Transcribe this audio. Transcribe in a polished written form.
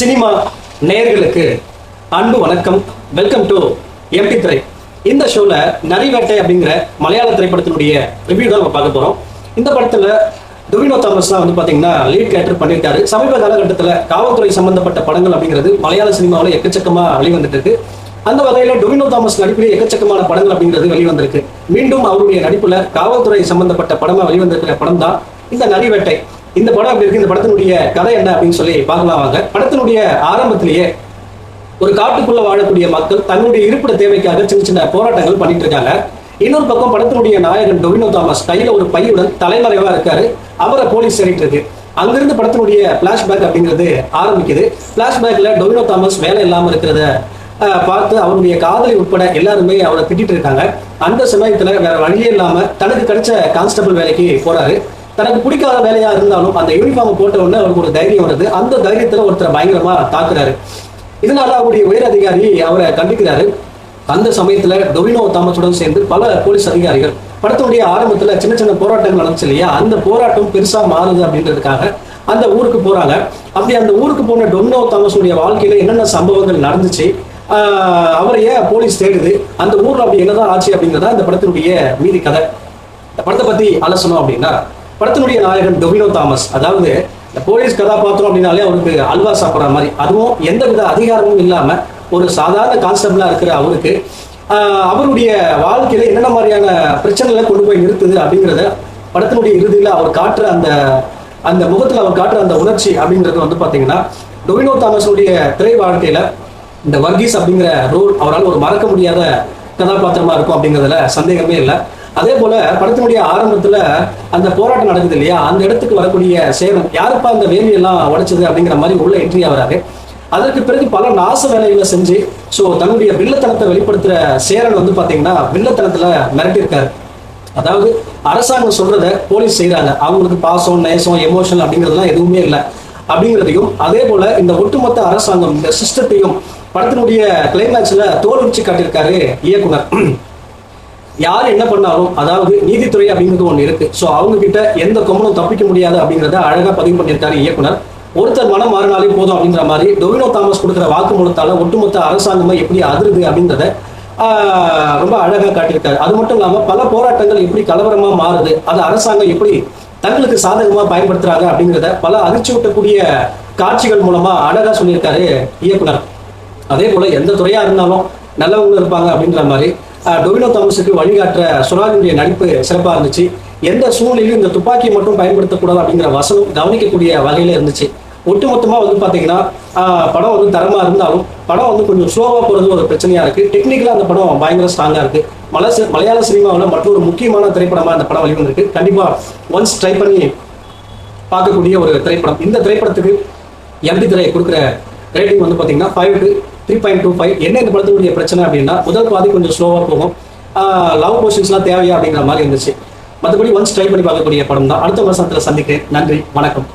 Cinema நேயர்களுக்கு அன்பு வணக்கம். வெல்கம் டு எம்டி திரை. இந்த ஷோல நரிவேட்டை அப்படிங்கிற மலையாள திரைப்படத்தினுடைய ரிவ்யூ தான் நம்ம பார்க்க போறோம். இந்த படத்துல டொவினோ தாமஸ் தான் பாத்தீங்கன்னா லீட் கேரக்டர் பண்ணியிருக்காரு. சமீப காலகட்டத்தில் காவல்துறை சம்பந்தப்பட்ட படங்கள் அப்படிங்கிறது மலையாள சினிமாவில் எக்கச்சக்கமா வெளிவந்துட்டு இருக்கு. அந்த வகையில டொவினோ தாமஸ் நடிப்பிலே எக்கச்சக்கமான படங்கள் அப்படிங்கிறது வெளிவந்திருக்கு. மீண்டும் அவருடைய நடிப்புல காவல்துறை சம்பந்தப்பட்ட படமா வெளிவந்திருக்கிற படம் தான் இந்த நரிவேட்டை. இந்த படம் அப்படி இருக்கு. இந்த படத்தினுடைய கதை என்ன அப்படின்னு சொல்லி பார்க்கலாம் வாங்க. படத்தினுடைய ஆரம்பத்திலேயே ஒரு காட்டுக்குள்ள வாழக்கூடிய மக்கள் தங்களுடைய இருப்பிட தேவைக்காக சின்ன சின்ன போராட்டங்கள் பண்ணிட்டு இருக்காங்க. இன்னொரு பக்கம் படத்தினுடைய நாயகன் டொவினோ தாமஸ் கையில ஒரு பையுடன் தலைமறைவா இருக்காரு. அவரை போலீஸ் தேடிட்டு இருக்கு. அங்கிருந்து படத்தினுடைய பிளாஷ்பேக் அப்படிங்கிறது ஆரம்பிக்குது. பிளாஷ்பேக்ல டொவினோ தாமஸ் வேலை இல்லாம இருக்கிறத பார்த்து அவருடைய காதலி உட்பட எல்லாருமே அவரை திட்டிட்டு இருக்காங்க. அந்த சமயத்துல வேற வழியே இல்லாம தனக்கு கிடைச்ச கான்ஸ்டபிள் வேலைக்கு போறாரு. தனக்கு பிடிக்காத வேலையா இருந்தாலும் அந்த யூனிஃபார்ம் போட்ட உடனே அவருக்கு ஒரு தைரியம் வருது. அந்த தைரியத்துல ஒருத்தரை பயங்கரமா தாக்குறாரு. இதனால அவருடைய உயர் அதிகாரி அவரை கண்டிக்கிறாரு. அந்த சமயத்துல டொவினோ தாமஸுடன் சேர்ந்து பல போலீஸ் அதிகாரிகள் படத்தினுடைய ஆரம்பத்துல சின்ன சின்ன போராட்டங்கள் நடந்துச்சு இல்லையா, அந்த போராட்டம் பெருசா மாறுது அப்படின்றதுக்காக அந்த ஊருக்கு போறாங்க. அப்படி அந்த ஊருக்கு போன டொவினோ தாமஸுடைய வாழ்க்கையில என்னென்ன சம்பவங்கள் நடந்துச்சு, அவரையே போலீஸ் தேடுது, அந்த ஊர்ல அப்படி என்னதான் ஆச்சு அப்படிங்கிறதா இந்த படத்தினுடைய மீதி கதை. இந்த படத்தை பத்தி ஆலோசனம் அப்படின்னா, படத்தினுடைய நாயகன் டொவினோ தாமஸ், அதாவது இந்த போலீஸ் கதாபாத்திரம் அப்படின்னாலே அவருக்கு அல்வா சாப்பிட்ற மாதிரி, அதுவும் எந்தவித அதிகாரமும் இல்லாம ஒரு சாதாரண கான்ஸ்டபிளா இருக்கிற அவருக்கு அவருடைய வாழ்க்கையில என்னென்ன மாதிரியான பிரச்சனைகளை கொண்டு போய் நிறுத்துது அப்படிங்கிறத படத்தினுடைய இறுதியில் அவர் காட்டுற அந்த முகத்துல அவர் காட்டுற அந்த உணர்ச்சி அப்படிங்கிறது பாத்தீங்கன்னா டொவினோ தாமஸுடைய திரை வாழ்க்கையில இந்த வர்கீஸ் அப்படிங்கிற ரோல் அவரால் ஒரு மறக்க முடியாத கதாபாத்திரமா இருக்கும் அப்படிங்கிறதுல சந்தேகமே இல்லை. அதே போல படத்தினுடைய ஆரம்பத்துல அந்த போராட்டம் நடக்குது இல்லையா, அந்த இடத்துக்கு வரக்கூடிய சேரன் யாருப்பா அந்த வேலியெல்லாம் உடைச்சது அப்படிங்கிற மாதிரி உள்ள என்ட்ரி ஆகிறாரு. அதற்கு பிறகு பல நாச வேலைகளை செஞ்சு தன்னுடைய வில்லத்தனத்தை வெளிப்படுத்துற சேரன் பாத்தீங்கன்னா வில்லத்தனத்துல மிரட்டியிருக்காரு. அதாவது அரசாங்கம் சொல்றத போலீஸ் செய்யறாங்க, அவங்களுக்கு பாசம் நேசம் எமோஷனல் அப்படிங்கிறதுலாம் எதுவுமே இல்லை அப்படிங்கிறதையும், அதே போல இந்த ஒட்டுமொத்த அரசாங்கம் இந்த சிஸ்டத்தையும் படத்தினுடைய கிளைமேக்ஸ்ல தோல் உரிச்சு காட்டியிருக்காரு இயக்குனர். யார் என்ன பண்ணாலும், அதாவது நீதித்துறை அப்படிங்கிறது ஒண்ணு இருக்கு, ஸோ அவங்க கிட்ட எந்த கொம்பனும் தப்பிக்க முடியாது அப்படிங்கிறத அழகா பதிவு பண்ணியிருக்காரு இயக்குனர். ஒருத்தர் மனம் மாறினாலே போதும் அப்படிங்கிற மாதிரி டொவினோ தாமஸ் கொடுக்குற வாக்குமூலத்தால ஒட்டுமொத்த அரசாங்கமா எப்படி அதிருது அப்படிங்கிறத ரொம்ப அழகா காட்டியிருக்காரு. அது மட்டும் இல்லாம பல போராட்டங்கள் எப்படி கலவரமா மாறுது, அது அரசாங்கம் எப்படி தங்களுக்கு சாதகமா பயன்படுத்துறாங்க அப்படிங்கிறத பல அதிர்ச்சி ஊட்டக்கூடிய காட்சிகள் மூலமா அழகா சொல்லியிருக்காரு இயக்குனர். அதே போல எந்த துறையா இருந்தாலும் நல்லவங்க இருப்பாங்க அப்படின்ற மாதிரி டொவினோ தாமஸுக்கு வழிகாட்டுற சுராஜுடைய நடிப்பு சிறப்பாக இருந்துச்சு. எந்த சூழ்நிலையும் இந்த துப்பாக்கியை மட்டும் பயன்படுத்தக்கூடாது அப்படிங்கிற வசனம் கவனிக்கக்கூடிய வகையில இருந்துச்சு. ஒட்டுமொத்தமா பாத்தீங்கன்னா படம் தரமா இருந்தாலும் படம் கொஞ்சம் ஸ்லோவா போறது ஒரு பிரச்சனையா இருக்கு. டெக்னிக்கலா அந்த படம் பயங்கர ஸ்ட்ராங்கா இருக்கு. மலையாள சினிமாவில் மற்றொரு முக்கியமான திரைப்படமா இந்த படம் வெளிவந்திருக்கு. கண்டிப்பா ஒன்ஸ் ட்ரை பண்ணி பார்க்கக்கூடிய ஒரு திரைப்படம். இந்த திரைப்படத்துக்கு எம்டி திரை கொடுக்குற ரேட்டிங் பாத்தீங்கன்னா 5 to 3.25. என்ன இந்த படத்தினுடைய பிரச்சனை அப்படின்னா, முதல் பாதி கொஞ்சம் ஸ்லோவா போகும், லவ் போர்ஷன்ஸ்லாம் தேவையா அப்படிங்கிற மாதிரி இருந்துச்சு. மற்றபடி ஒன்ஸ் ட்ரை பண்ணி பார்க்கக்கூடிய படம் தான். அடுத்த வருஷத்துல சந்திக்கிறேன். நன்றி, வணக்கம்.